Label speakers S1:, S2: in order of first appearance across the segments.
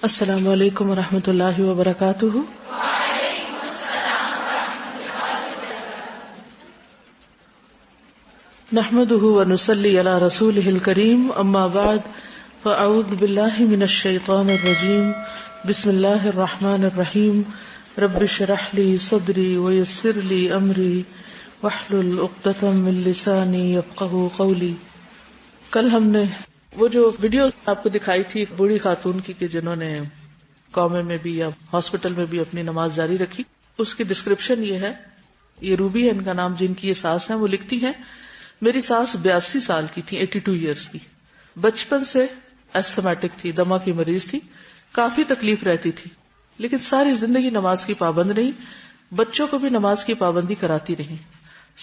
S1: السلام علیکم ورحمۃ اللہ وبرکاتہ۔ نحمده ونصلی علی رسوله الکریم، اما بعد فاعوذ باللہ من الشیطان الرجیم، بسم اللہ الرحمن الرحیم، رب اشرح لی صدری ویسر لی امری واحلل عقدۃ من لسانی یفقہوا قولی۔ کل ہم نے وہ جو ویڈیو آپ کو دکھائی تھی بوڑھی خاتون کی کہ جنہوں نے قومے میں بھی یا ہاسپٹل میں بھی اپنی نماز جاری رکھی، اس کی ڈسکرپشن یہ ہے، یہ روبی ہے ان کا نام، جن کی یہ ساس ہیں، وہ لکھتی ہیں میری ساس 82 سال کی تھی، 82 ایئرس کی، بچپن سے ایستھمیٹک تھی، دمہ کی مریض تھی، کافی تکلیف رہتی تھی، لیکن ساری زندگی نماز کی پابند نہیں، بچوں کو بھی نماز کی پابندی کراتی رہی،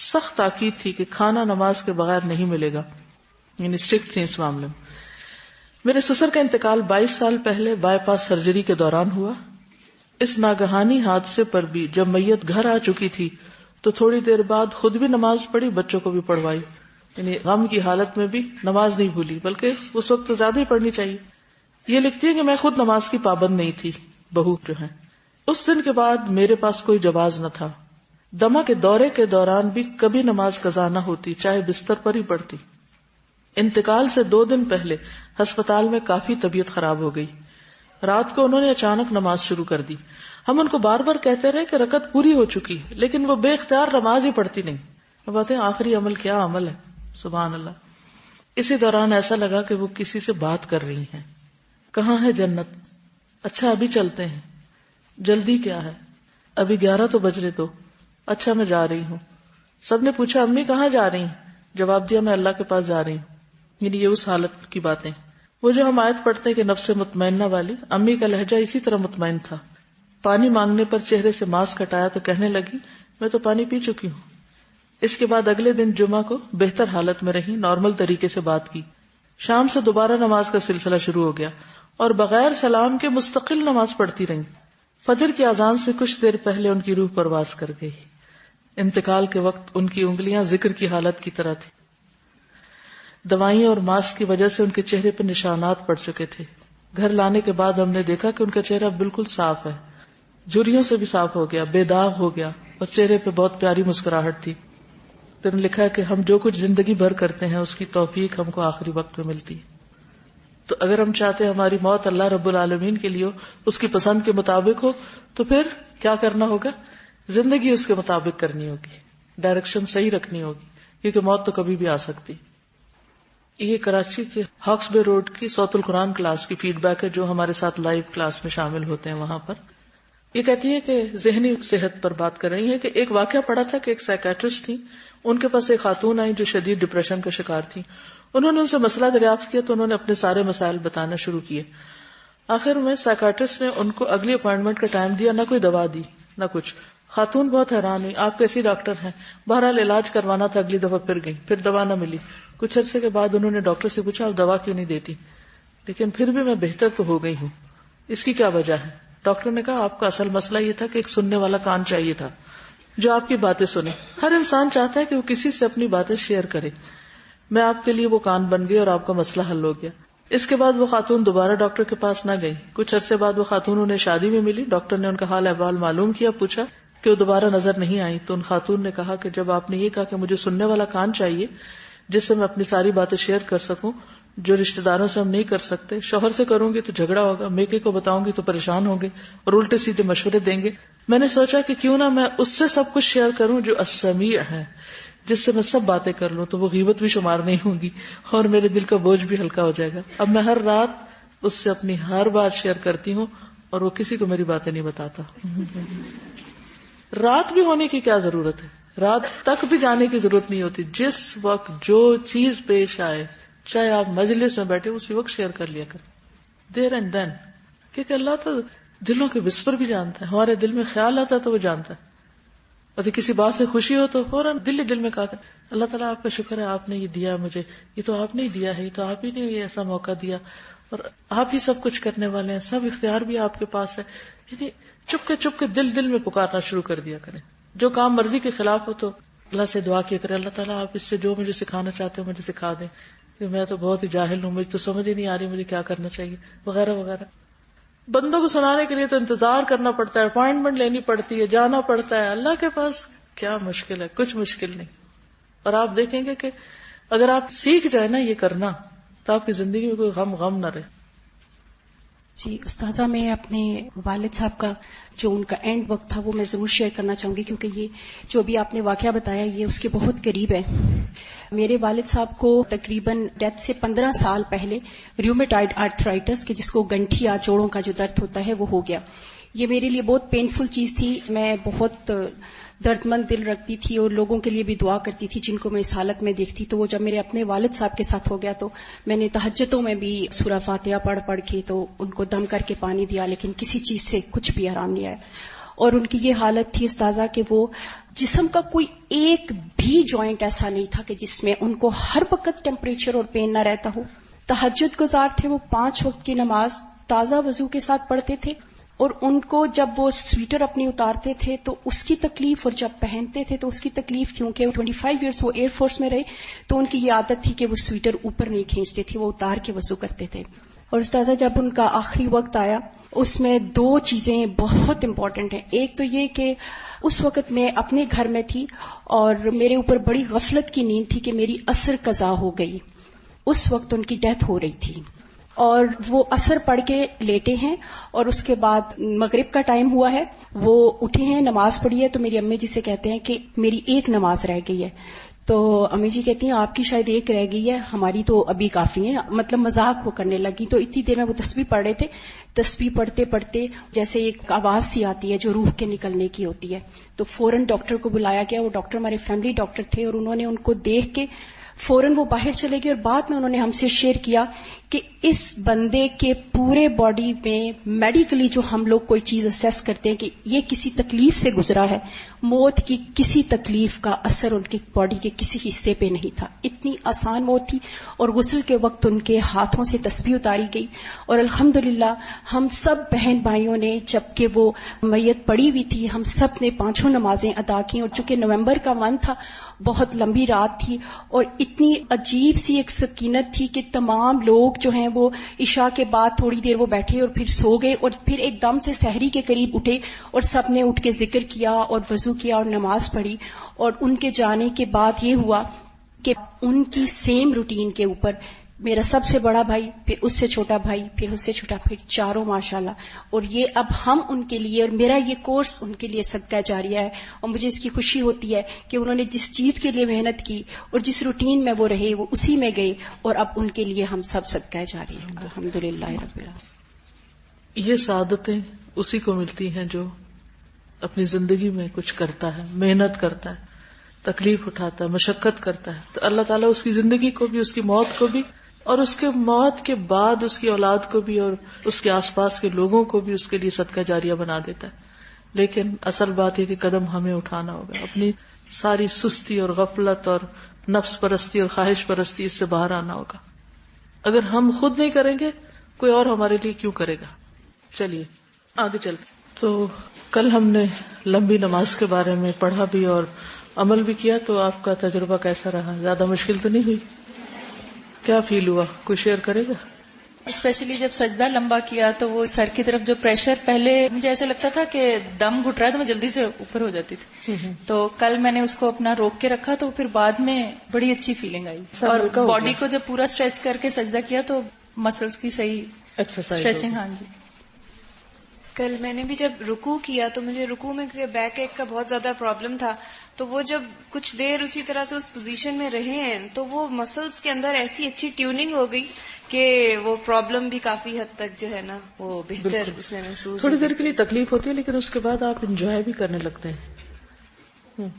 S1: سخت تاکید تھی کہ کھانا نماز کے بغیر نہیں ملے گا، یعنی اسٹرکٹ تھی اس معاملے میں۔ میرے سسر کا انتقال 22 سال پہلے بائی پاس سرجری کے دوران ہوا۔ اس ناگہانی حادثے پر بھی جب میت گھر آ چکی تھی تو تھوڑی دیر بعد خود بھی نماز پڑھی، بچوں کو بھی پڑھوائی، یعنی غم کی حالت میں بھی نماز نہیں بھولی، بلکہ اس وقت تو زیادہ ہی پڑھنی چاہیے۔ یہ لکھتی ہے کہ میں خود نماز کی پابند نہیں تھی، بہو جو ہے، اس دن کے بعد میرے پاس کوئی جواز نہ تھا، دمہ کے دورے کے دوران بھی کبھی نماز قضا نہ ہوتی، چاہے بستر پر ہی پڑتی۔ انتقال سے 2 دن پہلے ہسپتال میں کافی طبیعت خراب ہو گئی، رات کو انہوں نے اچانک نماز شروع کر دی، ہم ان کو بار بار کہتے رہے کہ رکعت پوری ہو چکی، لیکن وہ بے اختیار نماز ہی پڑھتی نہیں۔ وہ باتیں آخری عمل کیا عمل ہے، سبحان اللہ۔ اسی دوران ایسا لگا کہ وہ کسی سے بات کر رہی ہیں، کہاں ہے جنت؟ اچھا ابھی چلتے ہیں، جلدی کیا ہے؟ ابھی 11 تو بج رہے دو، اچھا میں جا رہی ہوں۔ سب نے پوچھا امی کہاں جا رہی ہیں؟ جواب دیا میں اللہ کے پاس جا رہی ہوں، یعنی یہ اس حالت کی باتیں۔ وہ جو ہم آیت پڑھتے ہیں کہ نفس مطمئنہ والی، امی کا لہجہ اسی طرح مطمئن تھا۔ پانی مانگنے پر چہرے سے ماسک ہٹایا تو کہنے لگی میں تو پانی پی چکی ہوں۔ اس کے بعد اگلے دن جمعہ کو بہتر حالت میں رہی، نارمل طریقے سے بات کی۔ شام سے دوبارہ نماز کا سلسلہ شروع ہو گیا اور بغیر سلام کے مستقل نماز پڑھتی رہی۔ فجر کی اذان سے کچھ دیر پہلے ان کی روح پرواز کر گئی۔ انتقال کے وقت ان کی انگلیاں ذکر کی حالت کی طرح تھی، دوائیوں اور ماسک کی وجہ سے ان کے چہرے پر نشانات پڑ چکے تھے۔ گھر لانے کے بعد ہم نے دیکھا کہ ان کا چہرہ بالکل صاف ہے، جھریوں سے بھی صاف ہو گیا، بے داغ ہو گیا، اور چہرے پہ بہت پیاری مسکراہٹ تھی۔ تو انہوں نے لکھا کہ ہم جو کچھ زندگی بھر کرتے ہیں اس کی توفیق ہم کو آخری وقت میں ملتی ہے۔ تو اگر ہم چاہتے ہیں ہماری موت اللہ رب العالمین کے لیے ہو، اس کی پسند کے مطابق ہو، تو پھر کیا کرنا ہوگا؟ زندگی اس کے مطابق کرنی ہوگی، ڈائریکشن صحیح رکھنی ہوگی، کیونکہ موت تو کبھی بھی آ سکتی۔ یہ کراچی کے ہاکس بے روڈ کی صوت القرآن کلاس کی فیڈ بیک ہے، جو ہمارے ساتھ لائیو کلاس میں شامل ہوتے ہیں وہاں پر۔ یہ کہتی ہے کہ ذہنی صحت پر بات کر رہی ہے کہ ایک واقعہ پڑا تھا کہ ایک سائیکیٹرسٹ تھی، ان کے پاس ایک خاتون آئی جو شدید ڈپریشن کا شکار تھی۔ انہوں نے ان سے مسئلہ دریافت کیا تو انہوں نے اپنے سارے مسائل بتانا شروع کیے۔ آخر میں سائیکیٹرسٹ نے ان کو اگلی اپائنٹمنٹ کا ٹائم دیا، نہ کوئی دوا دی نہ کچھ۔ خاتون بہت حیران ہوئی، آپ کیسی ڈاکٹر ہیں؟ بہرحال علاج کروانا تھا، اگلی دفعہ پھر گئی، پھر دوا نہ ملی۔ کچھ عرصے کے بعد انہوں نے ڈاکٹر سے پوچھا آپ دوا کیوں نہیں دیتی؟ لیکن پھر بھی میں بہتر تو ہو گئی ہوں، اس کی کیا وجہ ہے؟ ڈاکٹر نے کہا آپ کا اصل مسئلہ یہ تھا کہ ایک سننے والا کان چاہیے تھا جو آپ کی باتیں سنے۔ ہر انسان چاہتا ہے کہ وہ کسی سے اپنی باتیں شیئر کرے، میں آپ کے لیے وہ کان بن گئی اور آپ کا مسئلہ حل ہو گیا۔ اس کے بعد وہ خاتون دوبارہ ڈاکٹر کے پاس نہ گئی۔ کچھ عرصے بعد وہ خاتون انہیں شادی میں ملی، ڈاکٹر نے ان کا حال احوال معلوم کیا، پوچھا کہ وہ دوبارہ نظر نہیں آئی، تو ان خاتون نے کہا کہ جب آپ نے یہ کہا کہ مجھے سننے والا کان چاہیے جس سے میں اپنی ساری باتیں شیئر کر سکوں، جو رشتہ داروں سے ہم نہیں کر سکتے، شوہر سے کروں گی تو جھگڑا ہوگا، میکے کو بتاؤں گی تو پریشان ہوں گے اور الٹے سیدھے مشورے دیں گے، میں نے سوچا کہ کیوں نہ میں اس سے سب کچھ شیئر کروں جو السمیع ہے، جس سے میں سب باتیں کر لوں، تو وہ غیبت بھی شمار نہیں ہوں گی اور میرے دل کا بوجھ بھی ہلکا ہو جائے گا۔ اب میں ہر رات اس سے اپنی ہر بات شیئر کرتی ہوں اور وہ کسی کو میری باتیں نہیں بتاتا۔ رات بھی ہونے کی کیا ضرورت ہے؟ رات تک بھی جانے کی ضرورت نہیں ہوتی، جس وقت جو چیز پیش آئے، چاہے آپ مجلس میں بیٹھے اسی وقت شیئر کر لیا کریں، دیر اینڈ دین، کیونکہ اللہ تو دلوں کے وسپر بھی جانتا ہے، ہمارے دل میں خیال آتا ہے تو وہ جانتا ہے، اور کسی بات سے خوشی ہو تو فوراً دل میں کہا اللہ تعالیٰ آپ کا شکر ہے، آپ نے یہ دیا مجھے، یہ تو آپ نے ہی دیا ہے، یہ تو آپ ہی نے یہ ایسا موقع دیا، اور آپ ہی سب کچھ کرنے والے ہیں، سب اختیار بھی آپ کے پاس ہے۔ یعنی چپ کے دل میں پکارنا شروع کر دیا کریں۔ جو کام مرضی کے خلاف ہو تو اللہ سے دعا کیا کرے، اللہ تعالیٰ آپ اس سے جو مجھے سکھانا چاہتے ہو مجھے سکھا دیں، کہ میں تو بہت ہی جاہل ہوں، مجھے تو سمجھ ہی نہیں آ رہی مجھے کیا کرنا چاہیے، وغیرہ وغیرہ۔ بندوں کو سنانے کے لیے تو انتظار کرنا پڑتا ہے، اپائنٹمنٹ لینی پڑتی ہے، جانا پڑتا ہے. اللہ کے پاس کیا مشکل ہے؟ کچھ مشکل نہیں. اور آپ دیکھیں گے کہ اگر آپ سیکھ جائیں نا یہ کرنا تو آپ کی زندگی میں کوئی غم نہ رہے.
S2: جی استاذہ، میں اپنے والد صاحب کا جو ان کا اینڈ وقت تھا وہ میں ضرور شیئر کرنا چاہوں گی، کیونکہ یہ جو بھی آپ نے واقعہ بتایا یہ اس کے بہت قریب ہے. میرے والد صاحب کو تقریباً ڈیتھ سے 15 سال پہلے ریومیٹائڈ آرتھرائٹس کے جس کو گنٹھی یا جوڑوں کا جو درد ہوتا ہے وہ ہو گیا. یہ میرے لیے بہت پینفل چیز تھی. میں بہت درد مند دل رکھتی تھی اور لوگوں کے لیے بھی دعا کرتی تھی جن کو میں اس حالت میں دیکھتی. تو وہ جب میرے اپنے والد صاحب کے ساتھ ہو گیا تو میں نے تہجدوں میں بھی سورہ فاتحہ پڑھ کے تو ان کو دم کر کے پانی دیا، لیکن کسی چیز سے کچھ بھی آرام نہیں آیا. اور ان کی یہ حالت تھی استاذہ کہ وہ جسم کا کوئی ایک بھی جوائنٹ ایسا نہیں تھا کہ جس میں ان کو ہر وقت ٹیمپریچر اور پین نہ رہتا ہو. تہجد گزار تھے وہ، 5 وقت کی نماز تازہ وضو کے ساتھ پڑھتے تھے. اور ان کو جب وہ سویٹر اپنی اتارتے تھے تو اس کی تکلیف، اور جب پہنتے تھے تو اس کی تکلیف، کیونکہ 25 ایئرس وہ ایئر فورس میں رہے تو ان کی یہ عادت تھی کہ وہ سویٹر اوپر نہیں کھینچتے تھے، وہ اتار کے وضو کرتے تھے. اور استاذہ جب ان کا آخری وقت آیا اس میں 2 چیزیں بہت امپورٹنٹ ہیں. ایک تو یہ کہ اس وقت میں اپنے گھر میں تھی اور میرے اوپر بڑی غفلت کی نیند تھی کہ میری عصر قضا ہو گئی. اس وقت ان کی ڈیتھ ہو رہی تھی اور وہ عصر پڑھ کے لیٹے ہیں اور اس کے بعد مغرب کا ٹائم ہوا ہے، وہ اٹھے ہیں، نماز پڑھی ہے. تو میری امی جی سے کہتے ہیں کہ میری ایک نماز رہ گئی ہے. تو امی جی کہتی ہیں آپ کی شاید ایک رہ گئی ہے، ہماری تو ابھی کافی ہے. مطلب مذاق وہ کرنے لگی. تو اتنی دیر میں وہ تسبیح پڑھ رہے تھے. تسبیح پڑھتے پڑھتے جیسے ایک آواز سی آتی ہے جو روح کے نکلنے کی ہوتی ہے، تو فوراً ڈاکٹر کو بلایا گیا. وہ ڈاکٹر ہمارے فیملی ڈاکٹر تھے اور انہوں نے ان کو دیکھ کے فوراً وہ باہر چلے گئے. اور بعد میں انہوں نے ہم سے شیئر کیا کہ اس بندے کے پورے باڈی میں میڈیکلی جو ہم لوگ کوئی چیز اسیس کرتے ہیں کہ یہ کسی تکلیف سے گزرا ہے، موت کی کسی تکلیف کا اثر ان کے باڈی کے کسی حصے پہ نہیں تھا. اتنی آسان موت تھی. اور غسل کے وقت ان کے ہاتھوں سے تسبیح اتاری گئی. اور الحمدللہ ہم سب بہن بھائیوں نے، جبکہ وہ میت پڑی ہوئی تھی، ہم سب نے 5 نمازیں ادا کی. اور چونکہ نومبر کا منتھ تھا، بہت لمبی رات تھی اور اتنی عجیب سی ایک سکینت تھی کہ تمام لوگ جو ہیں وہ عشاء کے بعد تھوڑی دیر وہ بیٹھے اور پھر سو گئے. اور پھر ایک دم سے سحری کے قریب اٹھے اور سب نے اٹھ کے ذکر کیا اور وضو کیا اور نماز پڑھی. اور ان کے جانے کے بعد یہ ہوا کہ ان کی سیم روٹین کے اوپر میرا سب سے بڑا بھائی، پھر اس سے چھوٹا بھائی، پھر اس سے چھوٹا، پھر چاروں ماشاءاللہ. اور یہ اب ہم ان کے لیے، اور میرا یہ کورس ان کے لیے صدقہ جاریہ ہے. اور مجھے اس کی خوشی ہوتی ہے کہ انہوں نے جس چیز کے لیے محنت کی اور جس روٹین میں وہ رہے وہ اسی میں گئے، اور اب ان کے لیے ہم سب صدقہ جاریہ ہیں. الحمدللہ رب العالمین.
S1: یہ سعادتیں اسی کو ملتی ہیں جو اپنی زندگی میں کچھ کرتا ہے، محنت کرتا ہے، تکلیف اٹھاتا ہے، مشقت کرتا ہے. تو اللہ تعالیٰ اس کی زندگی کو بھی، اس کی موت کو بھی، اور اس کے موت کے بعد اس کی اولاد کو بھی اور اس کے آس پاس کے لوگوں کو بھی اس کے لیے صدقہ جاریہ بنا دیتا ہے. لیکن اصل بات یہ کہ قدم ہمیں اٹھانا ہوگا. اپنی ساری سستی اور غفلت اور نفس پرستی اور خواہش پرستی اس سے باہر آنا ہوگا. اگر ہم خود نہیں کریں گے کوئی اور ہمارے لیے کیوں کرے گا. چلیے آگے چلتے. تو کل ہم نے لمبی نماز کے بارے میں پڑھا بھی اور عمل بھی کیا. تو آپ کا تجربہ کیسا رہا؟ زیادہ مشکل تو نہیں ہوئی؟ کیا فیل ہوا؟ کوئی شیئر کرے گا؟
S3: اسپیشلی جب سجدہ لمبا کیا تو وہ سر کی طرف جو پریشر، پہلے مجھے ایسے لگتا تھا کہ دم گھٹ رہا ہے تو میں جلدی سے اوپر ہو جاتی تھی. تو کل میں نے اس کو اپنا روک کے رکھا تو پھر بعد میں بڑی اچھی فیلنگ آئی. اور باڈی کو جب پورا اسٹریچ کر کے سجدہ کیا تو مسلز کی صحیح اسٹریچنگ. ہاں جی.
S4: کل میں نے بھی جب رکوع کیا تو مجھے رکوع میں بیک ایک کا بہت زیادہ پرابلم تھا. تو وہ جب کچھ دیر اسی طرح سے اس پوزیشن میں رہے ہیں تو وہ مسلز کے اندر ایسی اچھی ٹیوننگ ہو گئی کہ وہ پرابلم بھی کافی حد تک جو ہے نا وہ بہتر اس میں محسوس.
S1: تھوڑی دیر کے لیے تکلیف ہوتی ہے لیکن اس کے بعد آپ انجوائے بھی کرنے لگتے ہیں.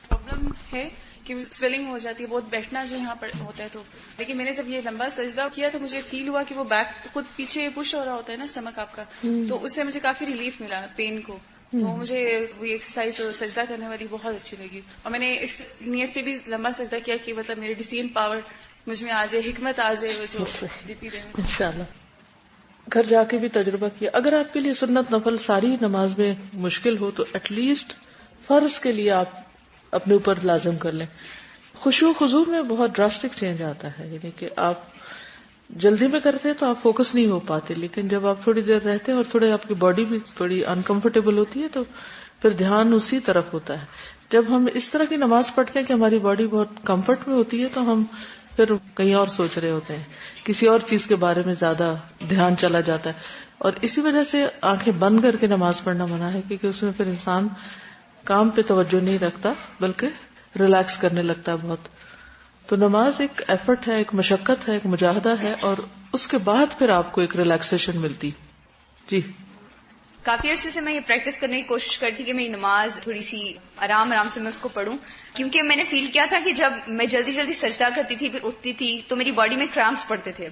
S5: پرابلم ہے کہ سویلنگ ہو جاتی ہے بہت، بیٹھنا جو یہاں پر ہوتا ہے. تو لیکن میں نے جب یہ لمبا سجدہ کیا تو مجھے فیل ہوا کہ وہ بیک خود پیچھے پش ہو رہا ہوتا ہے نا اسٹمک آپ کا، تو اس سے مجھے کافی ریلیف ملا پین کو. تو مجھے وہ ایکسرسائز جو سجدہ کرنے والی بہت اچھی لگی. اور میں نے اس نیت سے بھی لمبا سجدہ کیا کہ مطلب میری ڈیسیژن پاور مجھ میں آ جائے، حکمت آ جائے جو جتنی دیر میں.
S1: انشاءاللہ گھر جا کے بھی تجربہ کیا. اگر آپ کے لیے سنت نفل ساری نماز میں مشکل ہو تو ایٹ لیسٹ فرض کے لیے آپ اپنے اوپر لازم کر لیں. خشوع خضوع میں بہت ڈراسٹک چینج آتا ہے. یعنی کہ آپ جلدی میں کرتے تو آپ فوکس نہیں ہو پاتے، لیکن جب آپ تھوڑی دیر رہتے ہیں اور تھوڑے آپ کی باڈی بھی تھوڑی انکمفرٹیبل ہوتی ہے تو پھر دھیان اسی طرف ہوتا ہے. جب ہم اس طرح کی نماز پڑھتے ہیں کہ ہماری باڈی بہت کمفرٹ میں ہوتی ہے تو ہم پھر کہیں اور سوچ رہے ہوتے ہیں، کسی اور چیز کے بارے میں زیادہ دھیان چلا جاتا ہے. اور اسی وجہ سے آنکھیں بند کر کے نماز پڑھنا منع ہے، کیونکہ اس میں پھر انسان کام پہ توجہ نہیں رکھتا بلکہ ریلیکس کرنے لگتا ہے بہت. تو نماز ایک ایفرٹ ہے، ایک مشقت ہے، ایک مجاہدہ ہے، اور اس کے بعد پھر آپ کو ایک ریلیکسیشن ملتی. جی
S6: کافی عرصے سے میں یہ پریکٹس کرنے کی کوشش کرتی کہ میری نماز تھوڑی سی آرام سے میں اس کو پڑھوں، کیونکہ میں نے فیل کیا تھا کہ جب میں جلدی سجدہ کرتی تھی پھر اٹھتی تھی تو میری باڈی میں کرامپس پڑتے تھے.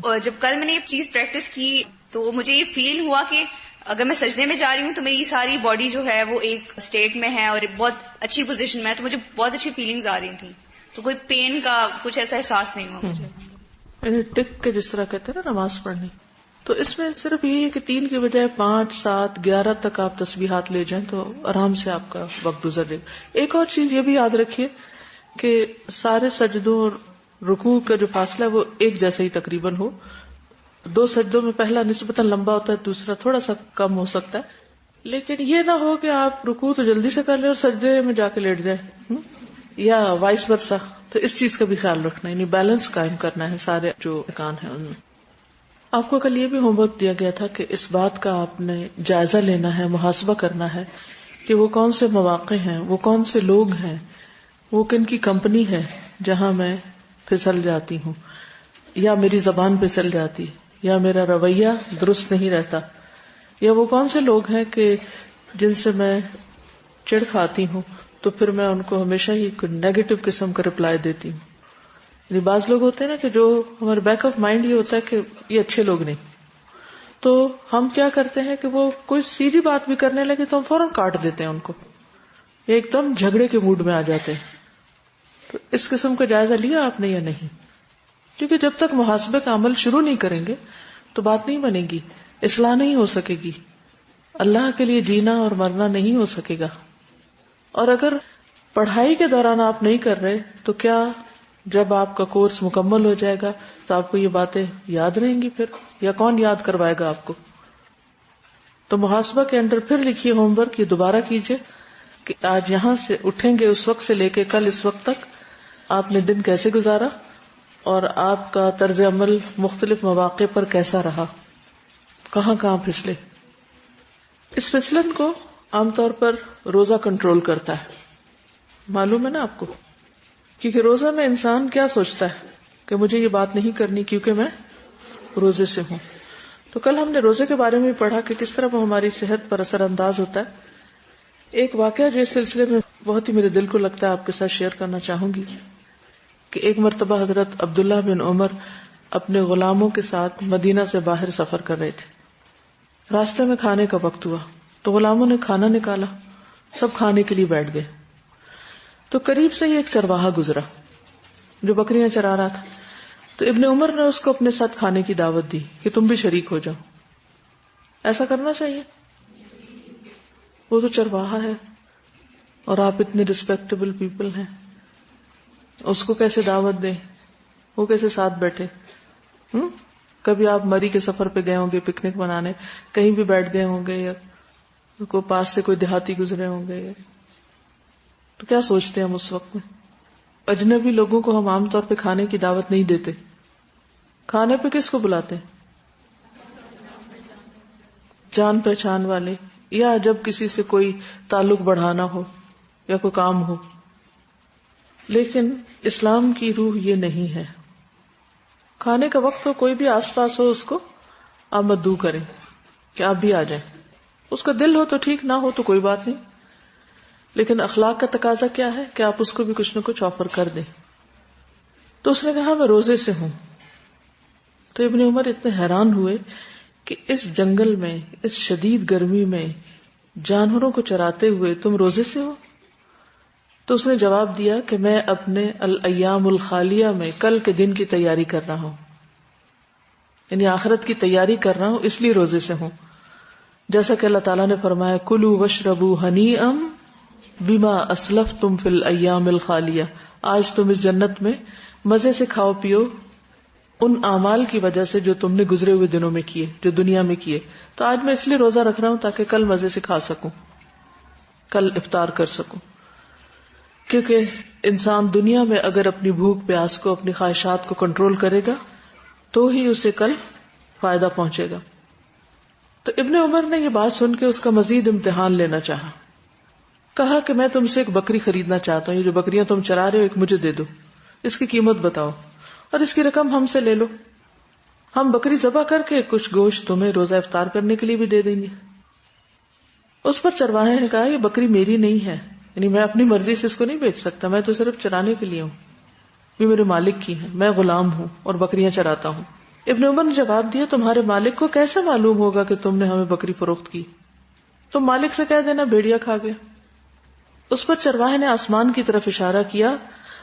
S6: اور جب کل میں نے یہ چیز پریکٹس کی تو مجھے یہ فیل ہوا کہ اگر میں سجدے میں جا رہی ہوں تو میری ساری باڈی جو ہے وہ ایک اسٹیٹ میں ہے اور بہت اچھی پوزیشن میں ہے، تو مجھے بہت اچھی فیلنگز آ رہی تھیں، تو کوئی پین کا کچھ ایسا احساس نہیں ہوا مجھے.
S1: ٹک کے جس طرح کہتے ہیں نا نماز پڑھنی، تو اس میں صرف یہی ہے کہ 3 کی بجائے 5، 7، 11 تک آپ تسبیحات لے جائیں تو آرام سے آپ کا وقت گزر جائے گا. ایک اور چیز یہ بھی یاد رکھیے کہ سارے سجدوں اور رکوع کا جو فاصلہ ہے وہ ایک جیسا ہی تقریباً ہو. 2 سجدوں میں پہلا نسبتاً لمبا ہوتا ہے، دوسرا تھوڑا سا کم ہو سکتا ہے، لیکن یہ نہ ہو کہ آپ رکوع تو جلدی سے کر لیں اور سجدے میں جا کے لیٹ جائیں یا وائس ورسا. تو اس چیز کا بھی خیال رکھنا، یعنی بیلنس قائم کرنا ہے سارے جو ارکان ہیں ان میں. آپ کو کل یہ بھی ہوم ورک دیا گیا تھا کہ اس بات کا آپ نے جائزہ لینا ہے، محاسبہ کرنا ہے کہ وہ کون سے مواقع ہیں، وہ کون سے لوگ ہیں، وہ کن کی کمپنی ہے جہاں میں پھسل جاتی ہوں یا میری زبان پھسل جاتی یا میرا رویہ درست نہیں رہتا، یا وہ کون سے لوگ ہیں کہ جن سے میں چڑ کھاتی ہوں تو پھر میں ان کو ہمیشہ ہی نیگیٹو قسم کا رپلائی دیتی ہوں. یعنی بعض لوگ ہوتے ہیں نا کہ جو ہمارے بیک آف مائنڈ یہ ہوتا ہے کہ یہ اچھے لوگ نہیں، تو ہم کیا کرتے ہیں کہ وہ کوئی سیدھی بات بھی کرنے لگے تو ہم فوراً کاٹ دیتے ہیں ان کو، ایک دم جھگڑے کے موڈ میں آ جاتے ہیں. تو اس قسم کا جائزہ لیا آپ نے یا نہیں؟ کیونکہ جب تک محاسبے کا عمل شروع نہیں کریں گے تو بات نہیں بنے گی، اصلاح نہیں ہو سکے گی، اللہ کے لیے جینا اور مرنا نہیں ہو سکے گا. اور اگر پڑھائی کے دوران آپ نہیں کر رہے تو کیا جب آپ کا کورس مکمل ہو جائے گا تو آپ کو یہ باتیں یاد رہیں گی پھر، یا کون یاد کروائے گا آپ کو؟ تو محاسبہ کے اندر پھر لکھیے ہوم ورک، یہ دوبارہ کیجئے کہ آج یہاں سے اٹھیں گے اس وقت سے لے کے کل اس وقت تک آپ نے دن کیسے گزارا اور آپ کا طرز عمل مختلف مواقع پر کیسا رہا، کہاں کہاں پھسلے. اس پھسلن کو عام طور پر روزہ کنٹرول کرتا ہے، معلوم ہے نا آپ کو، کیونکہ روزہ میں انسان کیا سوچتا ہے کہ مجھے یہ بات نہیں کرنی کیونکہ میں روزے سے ہوں. تو کل ہم نے روزے کے بارے میں پڑھا کہ کس طرح وہ ہماری صحت پر اثر انداز ہوتا ہے. ایک واقعہ جو اس سلسلے میں بہت ہی میرے دل کو لگتا ہے آپ کے ساتھ شیئر کرنا چاہوں گی کہ ایک مرتبہ حضرت عبداللہ بن عمر اپنے غلاموں کے ساتھ مدینہ سے باہر سفر کر رہے تھے. راستے میں کھانے کا وقت ہوا تو غلاموں نے کھانا نکالا، سب کھانے کے لیے بیٹھ گئے. تو قریب سے ہی ایک چرواہا گزرا جو بکریاں چرا رہا تھا، تو ابن عمر نے اس کو اپنے ساتھ کھانے کی دعوت دی کہ تم بھی شریک ہو جاؤ. ایسا کرنا چاہیے، وہ تو چرواہا ہے اور آپ اتنے ریسپیکٹیبل پیپل ہیں، اس کو کیسے دعوت دیں، وہ کیسے ساتھ بیٹھے؟ کبھی آپ مری کے سفر پہ گئے ہوں گے، پکنک منانے کہیں بھی بیٹھ گئے ہوں گے، یا کوئی پاس سے کوئی دیہاتی گزرے ہوں گے، تو کیا سوچتے ہیں ہم اس وقت میں؟ اجنبی لوگوں کو ہم عام طور پہ کھانے کی دعوت نہیں دیتے. کھانے پہ کس کو بلاتے ہیں؟ جان پہچان والے، یا جب کسی سے کوئی تعلق بڑھانا ہو یا کوئی کام ہو. لیکن اسلام کی روح یہ نہیں ہے. کھانے کا وقت ہو، کوئی بھی آس پاس ہو، اس کو آپ مدعو کریں کہ آپ بھی آ جائیں. اس کا دل ہو تو ٹھیک، نہ ہو تو کوئی بات نہیں، لیکن اخلاق کا تقاضا کیا ہے کہ آپ اس کو بھی کچھ نہ کچھ آفر کر دیں. تو اس نے کہا میں روزے سے ہوں. تو ابن عمر اتنے حیران ہوئے کہ اس جنگل میں، اس شدید گرمی میں جانوروں کو چراتے ہوئے تم روزے سے ہو؟ تو اس نے جواب دیا کہ میں اپنے الایام الخالیہ میں کل کے دن کی تیاری کر رہا ہوں، یعنی آخرت کی تیاری کر رہا ہوں، اس لیے روزے سے ہوں. جیسا کہ اللہ تعالیٰ نے فرمایا کلوا واشربوا ہنیئا بما اسلفتم فی الایام الخالیہ، آج تم اس جنت میں مزے سے کھاؤ پیو ان اعمال کی وجہ سے جو تم نے گزرے ہوئے دنوں میں کیے، جو دنیا میں کیے. تو آج میں اس لیے روزہ رکھ رہا ہوں تاکہ کل مزے سے کھا سکوں، کل افطار کر سکوں. کیونکہ انسان دنیا میں اگر اپنی بھوک پیاس کو، اپنی خواہشات کو کنٹرول کرے گا تو ہی اسے کل فائدہ پہنچے گا. تو ابن عمر نے یہ بات سن کے اس کا مزید امتحان لینا چاہا. کہا کہ میں تم سے ایک بکری خریدنا چاہتا ہوں، یہ جو بکریاں تم چرا رہے ہو ایک مجھے دے دو، اس کی قیمت بتاؤ اور اس کی رقم ہم سے لے لو، ہم بکری ذبح کر کے کچھ گوشت تمہیں روزہ افطار کرنے کے لیے بھی دے دیں گے. اس پر چرواہے نے کہا یہ بکری میری نہیں ہے، یعنی میں اپنی مرضی سے اس کو نہیں بیچ سکتا، میں تو صرف چرانے کے لیے ہوں، یہ میرے مالک کی ہے، میں غلام ہوں اور بکریاں چراتا ہوں. ابن عمر نے جواب دیا تمہارے مالک کو کیسے معلوم ہوگا کہ تم نے ہمیں بکری فروخت کی؟ تم مالک سے کہہ دینا بھیڑیا کھا گیا. اس پر چرواہے نے آسمان کی طرف اشارہ کیا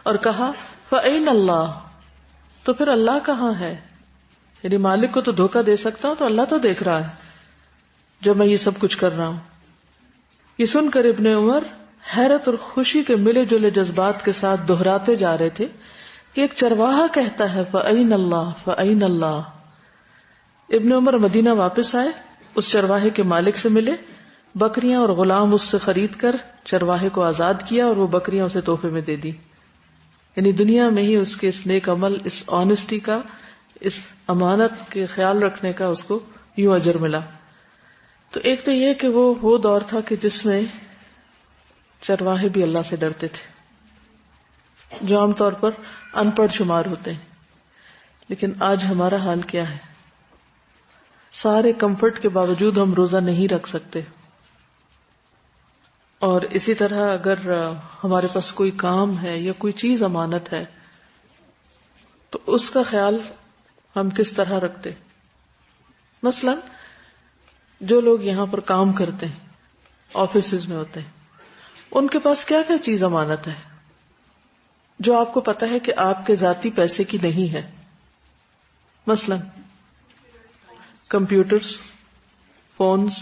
S1: اور کہا فَأَيْنَ اللَّهُ، تو پھر اللہ کہاں ہے؟ یعنی مالک کو تو دھوکہ دے سکتا ہوں تو اللہ تو دیکھ رہا ہے جب میں یہ سب کچھ کر رہا ہوں. یہ سن کر ابن عمر حیرت اور خوشی کے ملے جلے جذبات کے ساتھ دہراتے جا رہے تھے کہ ایک چرواہا کہتا ہے فَأَيْنَ اللَّهُ فَأَيْنَ اللَّهُ. ابن عمر مدینہ واپس آئے، اس چرواہے کے مالک سے ملے، بکریاں اور غلام اس سے خرید کر چرواہے کو آزاد کیا اور وہ بکریاں اسے تحفے میں دے دی. یعنی دنیا میں ہی اس کے اس نیک عمل، اس آنےسٹی کا، اس امانت کے خیال رکھنے کا اس کو یوں اجر ملا. تو ایک تو یہ کہ وہ دور تھا کہ جس میں چرواہے بھی اللہ سے ڈرتے تھے، جو عام طور پر ان پڑھ شمار ہوتے ہیں. لیکن آج ہمارا حال کیا ہے؟ سارے کمفرٹ کے باوجود ہم روزہ نہیں رکھ سکتے. اور اسی طرح اگر ہمارے پاس کوئی کام ہے یا کوئی چیز امانت ہے تو اس کا خیال ہم کس طرح رکھتے؟ مثلا جو لوگ یہاں پر کام کرتے ہیں، آفیسز میں ہوتے ہیں، ان کے پاس کیا کیا چیز امانت ہے جو آپ کو پتا ہے کہ آپ کے ذاتی پیسے کی نہیں ہے. مثلا کمپیوٹرز، فونز،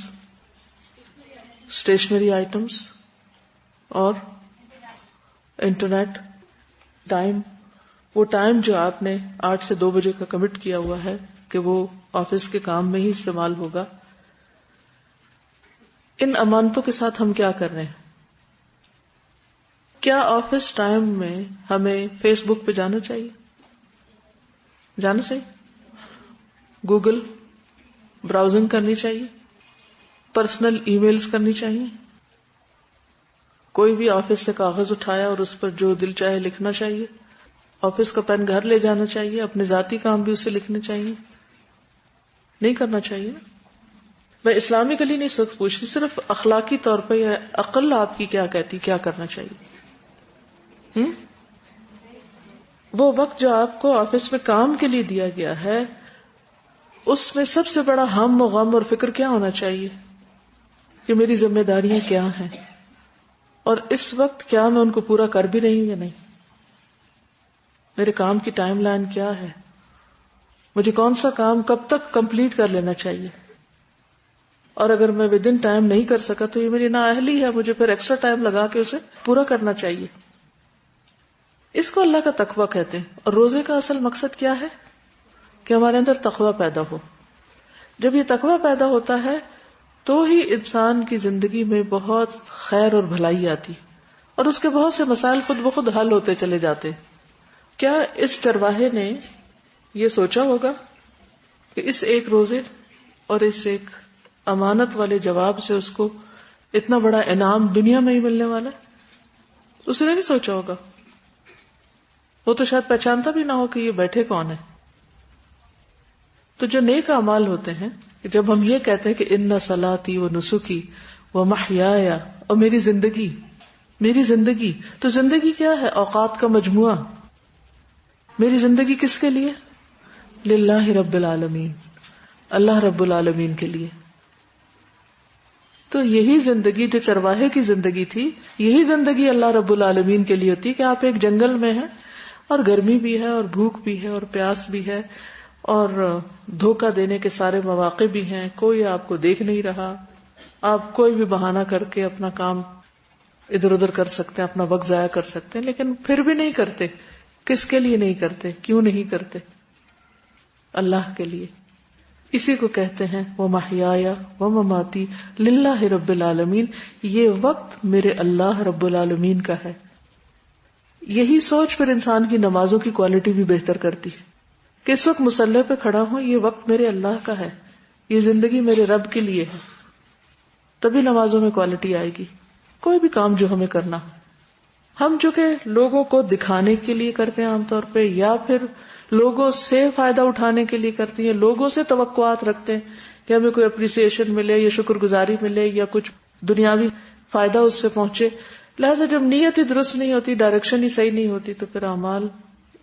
S1: اسٹیشنری آئٹمز اور انٹرنیٹ. ٹائم، وہ ٹائم جو آپ نے 8 سے 2 بجے کا کمٹ کیا ہوا ہے کہ وہ آفس کے کام میں ہی استعمال ہوگا. ان امانتوں کے ساتھ ہم کیا کر رہے ہیں؟ کیا آفس ٹائم میں ہمیں فیس بک پہ جانا چاہیے؟ گوگل براؤزنگ کرنی چاہیے؟ پرسنل ای میلز کرنی چاہیے؟ کوئی بھی آفس سے کاغذ اٹھایا اور اس پر جو دل چاہے لکھنا چاہیے؟ آفس کا پین گھر لے جانا چاہیے؟ اپنے ذاتی کام بھی اسے لکھنے چاہیے؟ نہیں کرنا چاہیے. میں اسلامکلی نہیں سب پوچھتی، صرف اخلاقی طور پہ یا عقل آپ کی کیا کہتی کیا کرنا چاہیے؟ وہ وقت جو آپ کو آفس میں کام کے لیے دیا گیا ہے اس میں سب سے بڑا ہم و غم اور فکر کیا ہونا چاہیے کہ میری ذمہ داریاں کیا ہیں اور اس وقت کیا میں ان کو پورا کر بھی رہی ہوں یا نہیں. میرے کام کی ٹائم لائن کیا ہے، مجھے کون سا کام کب تک کمپلیٹ کر لینا چاہیے، اور اگر میں ود ان ٹائم نہیں کر سکا تو یہ میری نااہلی ہے، مجھے پھر ایکسٹرا ٹائم لگا کے اسے پورا کرنا چاہیے. اس کو اللہ کا تقویٰ کہتے ہیں. اور روزے کا اصل مقصد کیا ہے؟ کہ ہمارے اندر تقویٰ پیدا ہو. جب یہ تقویٰ پیدا ہوتا ہے تو ہی انسان کی زندگی میں بہت خیر اور بھلائی آتی اور اس کے بہت سے مسائل خود بخود حل ہوتے چلے جاتے. کیا اس چرواہے نے یہ سوچا ہوگا کہ اس ایک روزے اور اس ایک امانت والے جواب سے اس کو اتنا بڑا انعام دنیا میں ہی ملنے والا ہے؟ اس نے نہیں سوچا ہوگا. وہ تو شاید پہچانتا بھی نہ ہو کہ یہ بیٹھے کون ہے. تو جو نیک اعمال ہوتے ہیں، جب ہم یہ کہتے ہیں کہ ان صلاتی و نسکی و محیای، اور میری زندگی، تو زندگی کیا ہے؟ اوقات کا مجموعہ. میری زندگی کس کے لیے؟ للہ رب العالمین، اللہ رب العالمین کے لیے. تو یہی زندگی جو چرواہے کی زندگی تھی، یہی زندگی اللہ رب العالمین کے لیے ہوتی کہ آپ ایک جنگل میں ہیں اور گرمی بھی ہے اور بھوک بھی ہے اور پیاس بھی ہے اور دھوکہ دینے کے سارے مواقع بھی ہیں، کوئی آپ کو دیکھ نہیں رہا، آپ کوئی بھی بہانہ کر کے اپنا کام ادھر ادھر کر سکتے ہیں، اپنا وقت ضائع کر سکتے ہیں، لیکن پھر بھی نہیں کرتے. کس کے لیے نہیں کرتے؟ کیوں نہیں کرتے؟ اللہ کے لیے. اسی کو کہتے ہیں وَمَحْيَايَ وَمَمَاتِي لِلَّهِ رَبِّ العالمین. یہ وقت میرے اللہ رب العالمین کا ہے. یہی سوچ پھر انسان کی نمازوں کی کوالٹی بھی بہتر کرتی ہے کہ اس وقت مصلی پہ کھڑا ہوں، یہ وقت میرے اللہ کا ہے، یہ زندگی میرے رب کے لیے ہے. تبھی نمازوں میں کوالٹی آئے گی. کوئی بھی کام جو ہمیں کرنا، ہم جو کہ لوگوں کو دکھانے کے لیے کرتے ہیں عام طور پہ، یا پھر لوگوں سے فائدہ اٹھانے کے لیے کرتے ہیں، لوگوں سے توقعات رکھتے ہیں کہ ہمیں کوئی اپریسیشن ملے یا شکر گزاری ملے یا کچھ دنیاوی فائدہ اس سے پہنچے. لہذا جب نیت ہی درست نہیں ہوتی، ڈائریکشن ہی صحیح نہیں ہوتی، تو پھر اعمال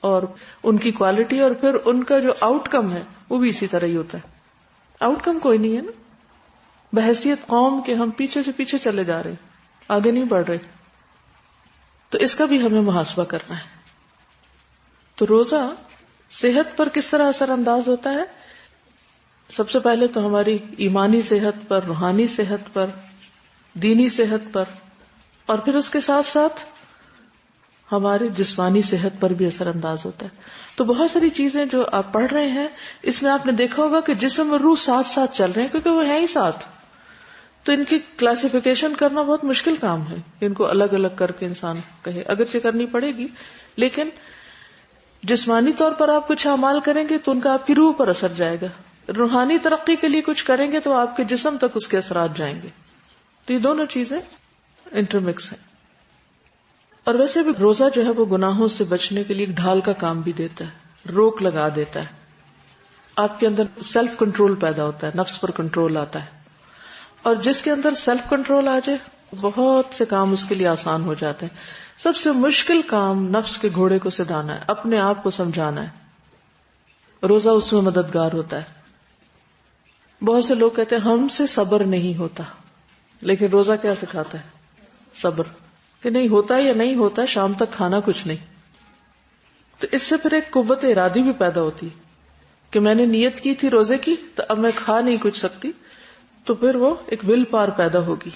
S1: اور ان کی کوالٹی اور پھر ان کا جو آؤٹ کم ہے وہ بھی اسی طرح ہی ہوتا ہے. آؤٹ کم کوئی نہیں ہے نا، بحیثیت قوم کے ہم پیچھے سے پیچھے چلے جا رہے ہیں، آگے نہیں بڑھ رہے. تو اس کا بھی ہمیں محاسبہ کرنا ہے. تو روزہ صحت پر کس طرح اثر انداز ہوتا ہے؟ سب سے پہلے تو ہماری ایمانی صحت پر، روحانی صحت پر، دینی صحت پر، اور پھر اس کے ساتھ ساتھ ہماری جسمانی صحت پر بھی اثر انداز ہوتا ہے. تو بہت ساری چیزیں جو آپ پڑھ رہے ہیں اس میں آپ نے دیکھا ہوگا کہ جسم اور روح ساتھ ساتھ چل رہے ہیں، کیونکہ وہ ہیں ہی ساتھ. تو ان کی کلاسیفیکیشن کرنا بہت مشکل کام ہے، ان کو الگ الگ کر کے انسان کہے، اگرچہ کرنی پڑے گی، لیکن جسمانی طور پر آپ کچھ اعمال کریں گے تو ان کا آپ کی روح پر اثر جائے گا. روحانی ترقی کے لیے کچھ کریں گے تو آپ کے جسم تک اس کے اثرات جائیں گے. تو یہ دونوں چیزیں انٹرمکس ہیں. اور ویسے بھی روزہ جو ہے وہ گناہوں سے بچنے کے لیے ایک ڈھال کا کام بھی دیتا ہے، روک لگا دیتا ہے. آپ کے اندر سیلف کنٹرول پیدا ہوتا ہے، نفس پر کنٹرول آتا ہے. اور جس کے اندر سیلف کنٹرول آ جائے بہت سے کام اس کے لیے آسان ہو جاتے ہیں. سب سے مشکل کام نفس کے گھوڑے کو سدھانا ہے، اپنے آپ کو سمجھانا ہے. روزہ اس میں مددگار ہوتا ہے. بہت سے لوگ کہتے ہیں ہم سے صبر نہیں ہوتا، لیکن روزہ کیا سکھاتا ہے؟ صبر. کہ نہیں ہوتا یا نہیں ہوتا، شام تک کھانا کچھ نہیں. تو اس سے پھر ایک قوت ارادی بھی پیدا ہوتی ہے کہ میں نے نیت کی تھی روزے کی، تو اب میں کھا نہیں کچھ سکتی، تو پھر وہ ایک ول پاور پیدا ہوگی.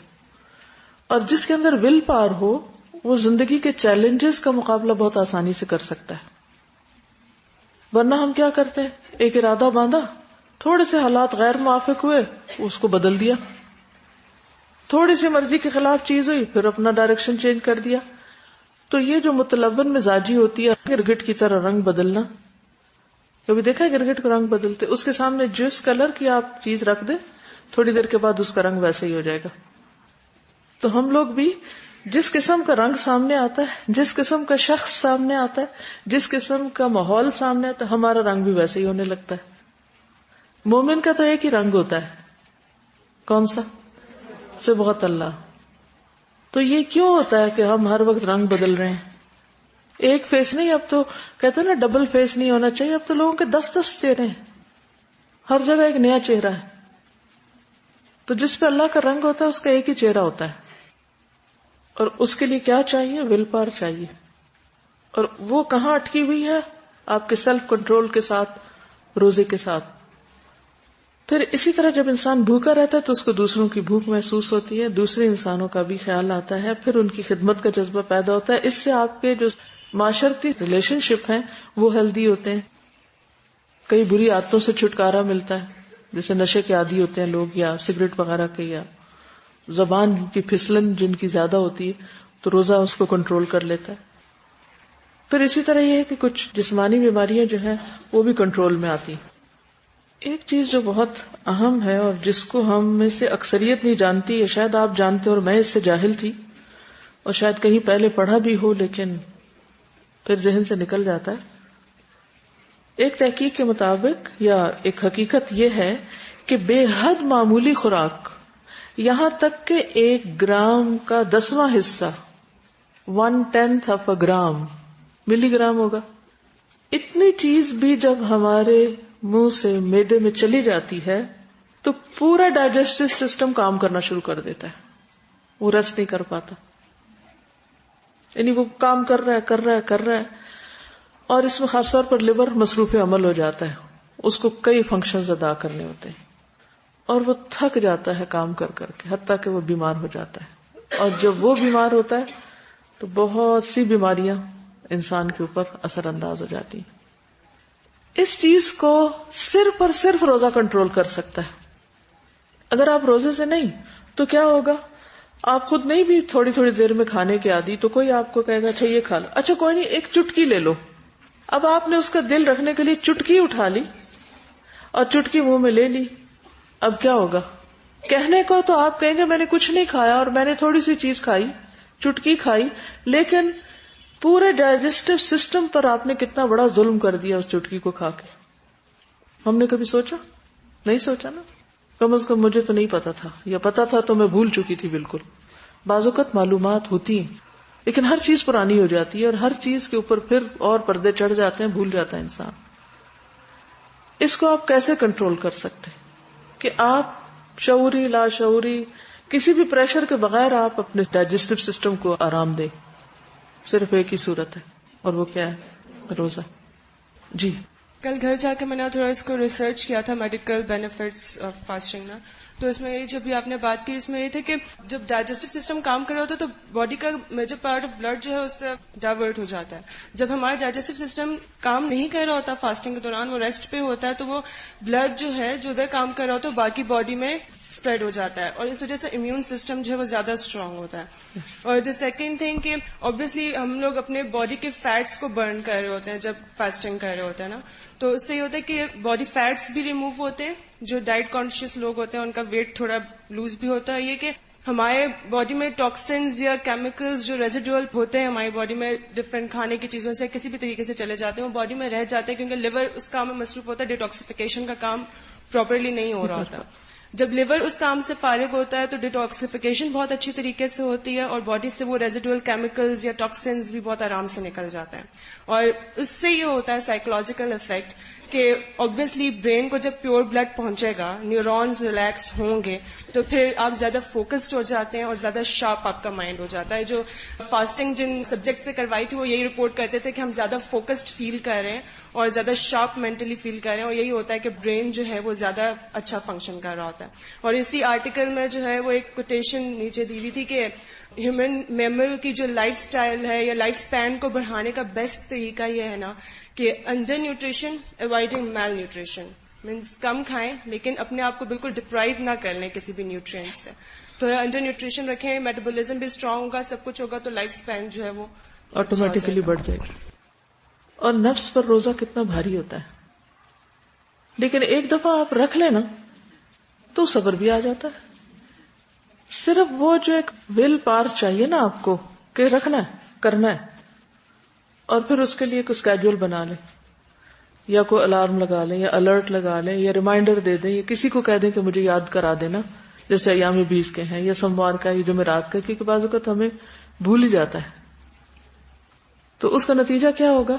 S1: اور جس کے اندر ول پاور ہو وہ زندگی کے چیلنجز کا مقابلہ بہت آسانی سے کر سکتا ہے. ورنہ ہم کیا کرتے ہیں، ایک ارادہ باندھا، تھوڑے سے حالات غیر موافق ہوئے اس کو بدل دیا، تھوڑی سی مرضی کے خلاف چیز ہوئی پھر اپنا ڈائریکشن چینج کر دیا. تو یہ جو متلون مزاجی ہوتی ہے، گرگٹ کی طرح رنگ بدلنا، کبھی دیکھا ہے گرگٹ کو رنگ بدلتے؟ اس کے سامنے جس کلر کی آپ چیز رکھ دیں تھوڑی دیر کے بعد اس کا رنگ ویسے ہی ہو جائے گا. تو ہم لوگ بھی جس قسم کا رنگ سامنے آتا ہے، جس قسم کا شخص سامنے آتا ہے، جس قسم کا ماحول سامنے آتا ہے، ہمارا رنگ بھی ویسے ہی ہونے لگتا ہے. مومن کا تو ایک ہی رنگ ہوتا ہے، کون سا؟ صبغت اللہ. تو یہ کیوں ہوتا ہے کہ ہم ہر وقت رنگ بدل رہے ہیں؟ ایک فیس نہیں، اب تو کہتے ہیں نا ڈبل فیس نہیں ہونا چاہیے. اب تو لوگوں کے 10 چہرے ہیں، ہر جگہ ایک نیا چہرہ ہے. تو جس پہ اللہ کا رنگ ہوتا ہے اس کا ایک ہی چہرہ ہوتا ہے. اور اس کے لیے کیا چاہیے؟ ول پاور چاہیے. اور وہ کہاں اٹکی ہوئی ہے؟ آپ کے سیلف کنٹرول کے ساتھ، روزے کے ساتھ. پھر اسی طرح جب انسان بھوکا رہتا ہے تو اس کو دوسروں کی بھوک محسوس ہوتی ہے، دوسرے انسانوں کا بھی خیال آتا ہے، پھر ان کی خدمت کا جذبہ پیدا ہوتا ہے. اس سے آپ کے جو معاشرتی ریلیشن شپ ہیں وہ ہیلدی ہوتے ہیں. کئی بری عادتوں سے چھٹکارا ملتا ہے، جیسے نشے کے عادی ہوتے ہیں لوگ، یا سگریٹ وغیرہ کے، یا زبان کی پھسلن جن کی زیادہ ہوتی ہے، تو روزہ اس کو کنٹرول کر لیتا ہے. پھر اسی طرح یہ ہے کہ کچھ جسمانی بیماریاں جو ہیں وہ بھی کنٹرول میں آتی ہیں. ایک چیز جو بہت اہم ہے اور جس کو ہم میں سے اکثریت نہیں جانتی، یا شاید آپ جانتے اور میں اس سے جاہل تھی، اور شاید کہیں پہلے پڑھا بھی ہو لیکن پھر ذہن سے نکل جاتا ہے. ایک تحقیق کے مطابق، یا ایک حقیقت یہ ہے کہ بے حد معمولی خوراک، یہاں تک کہ 1 گرام کا 10واں حصہ، 1/10 گرام، ملی گرام ہوگا، اتنی چیز بھی جب ہمارے منہ سے معدے میں چلی جاتی ہے تو پورا ڈائجسٹو سسٹم کام کرنا شروع کر دیتا ہے، وہ ریسٹ نہیں کر پاتا. یعنی وہ کام کر رہا ہے، اور اس میں خاص طور پر لیور مصروف عمل ہو جاتا ہے، اس کو کئی فنکشنز ادا کرنے ہوتے ہیں، اور وہ تھک جاتا ہے کام کر کے، حتیٰ کہ وہ بیمار ہو جاتا ہے. اور جب وہ بیمار ہوتا ہے تو بہت سی بیماریاں انسان کے اوپر اثر انداز ہو جاتی ہیں. اس چیز کو صرف اور صرف روزہ کنٹرول کر سکتا ہے. اگر آپ روزے سے نہیں تو کیا ہوگا؟ آپ خود نہیں بھی تھوڑی تھوڑی دیر میں کھانے کے عادی، تو کوئی آپ کو کہے گا اچھا یہ کھا لو، اچھا کوئی نہیں ایک چٹکی لے لو. اب آپ نے اس کا دل رکھنے کے لیے چٹکی اٹھا لی اور چٹکی منہ میں لے لی. اب کیا ہوگا؟ کہنے کو تو آپ کہیں گے میں نے کچھ نہیں کھایا اور میں نے تھوڑی سی چیز کھائی، چٹکی کھائی، لیکن پورے ڈائجسٹو سسٹم پر آپ نے کتنا بڑا ظلم کر دیا اس چٹکی کو کھا کے. ہم نے کبھی سوچا؟ نہیں سوچا نا. کم از کم مجھے تو نہیں پتا تھا، یا پتا تھا تو میں بھول چکی تھی بالکل. بعض اوقات معلومات ہوتی ہیں لیکن ہر چیز پرانی ہو جاتی ہے اور ہر چیز کے اوپر پھر اور پردے چڑھ جاتے ہیں، بھول جاتا ہے انسان. اس کو آپ کیسے کنٹرول کر سکتے کہ آپ شعوری لا شعوری کسی بھی پریشر کے بغیر آپ اپنے ڈائجسٹو سسٹم کو آرام دیں؟ صرف ایک ہی صورت ہے اور وہ کیا ہے؟ روزہ. جی
S7: کل گھر جا کے میں نے تھوڑا اس کو ریسرچ کیا تھا، میڈیکل بینیفٹس آف فاسٹنگ نا. تو اس میں یہ جو بھی آپ نے بات کی اس میں یہ تھا کہ جب ڈائجسٹو سسٹم کام کر رہا ہوتا ہے تو باڈی کا میجر پارٹ آف بلڈ جو ہے اس طرف ڈائیورٹ ہو جاتا ہے. جب ہمارا ڈائجسٹو سسٹم کام نہیں کر رہا ہوتا فاسٹنگ کے دوران، وہ ریسٹ پہ ہوتا ہے، تو وہ بلڈ جو ہے جو ادھر کام کر رہا ہوتا ہے باقی باڈی میں اسپریڈ ہو جاتا ہے اور اس وجہ سے امیون سسٹم جو ہے وہ زیادہ اسٹرانگ ہوتا ہے. اور دا سیکنڈ تھنگ کہ obviously ہم لوگ اپنے باڈی کے فیٹس کو برن کر رہے ہوتے ہیں جب فاسٹنگ کر رہے ہوتے ہیں نا، تو اس سے یہ ہوتا ہے کہ باڈی فیٹس بھی ریموو ہوتے ہیں. جو ڈائٹ کانشیس لوگ ہوتے ہیں ان کا ویٹ تھوڑا لوز بھی ہوتا ہے. یہ کہ ہمارے باڈی میں ٹاکسنز یا کیمیکلز جو ریزیڈول ہوتے ہیں ہماری باڈی میں ڈفرینٹ کھانے کی چیزوں سے کسی بھی طریقے سے چلے جاتے ہیں، وہ باڈی میں رہ جاتے ہیں کیونکہ لیور اس کام میں مصروف ہوتا ہے، ڈیٹاکسیفیکیشن کا کام پراپرلی نہیں ہو رہا ہوتا. جب لیور اس کام سے فارغ ہوتا ہے تو ڈیٹاکسیفیکیشن بہت اچھی طریقے سے ہوتی ہے اور باڈی سے وہ ریزیڈول کیمیکلز یا ٹاکسنز بھی بہت آرام سے نکل جاتے ہیں. اور اس سے یہ ہوتا ہے سائیکولوجیکل افیکٹ کہ obviously برین کو جب پیور بلڈ پہنچے گا، نیورونز ریلیکس ہوں گے تو پھر آپ زیادہ فوکسڈ ہو جاتے ہیں اور زیادہ شارپ آپ کا مائنڈ ہو جاتا ہے. جو فاسٹنگ جن سبجیکٹ سے کروائی تھی وہ یہی رپورٹ کرتے تھے کہ ہم زیادہ فوکسڈ فیل کر رہے ہیں اور زیادہ شارپ مینٹلی فیل کر رہے ہیں، اور یہی ہوتا ہے کہ برین جو ہے وہ زیادہ اچھا فنکشن کر رہا ہوتا ہے. اور اسی آرٹیکل میں جو ہے وہ ایک کوٹیشن نیچے دی ہوئی تھی کہ ہیومن میمل کی جو لائف سٹائل ہے یا لائف سپین کو بڑھانے کا بیسٹ طریقہ یہ ہے نا کہ انڈر نیوٹریشن اوائڈنگ میل نیوٹریشن، مینس کم کھائیں لیکن اپنے آپ کو بالکل ڈپرائیو نہ کر لیں کسی بھی نیوٹرینٹ سے. تھوڑا انڈر نیوٹریشن رکھیں، میٹابولزم بھی اسٹرانگ ہوگا، سب کچھ ہوگا تو لائف سپین جو ہے وہ
S1: آٹومیٹکلی بڑھ جائے گی. اور نفس پر روزہ کتنا بھاری ہوتا ہے، لیکن ایک دفعہ آپ رکھ لیں نا تو صبر بھی آ جاتا ہے. صرف وہ جو ایک ول پار چاہیے نا آپ کو کہ رکھنا ہے، کرنا ہے، اور پھر اس کے لیے کوئی اسکیڈول بنا لیں یا کوئی الارم لگا لیں یا الرٹ لگا لیں یا ریمائنڈر دے دیں یا کسی کو کہہ دیں کہ مجھے یاد کرا دینا، جیسے ایام 20 کے ہیں یا سوموار کا یا جمعرات کا، کیونکہ بعض اوقات ہمیں بھول ہی جاتا ہے. تو اس کا نتیجہ کیا ہوگا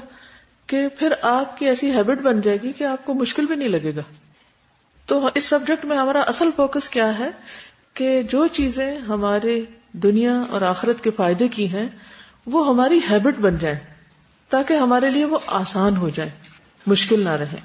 S1: کہ پھر آپ کی ایسی ہیبٹ بن جائے گی کہ آپ کو مشکل بھی نہیں لگے گا. تو اس سبجیکٹ میں ہمارا اصل فوکس کیا ہے کہ جو چیزیں ہمارے دنیا اور آخرت کے فائدے کی ہیں وہ ہماری ہیبٹ بن جائیں تاکہ ہمارے لیے وہ آسان ہو جائے، مشکل نہ رہے.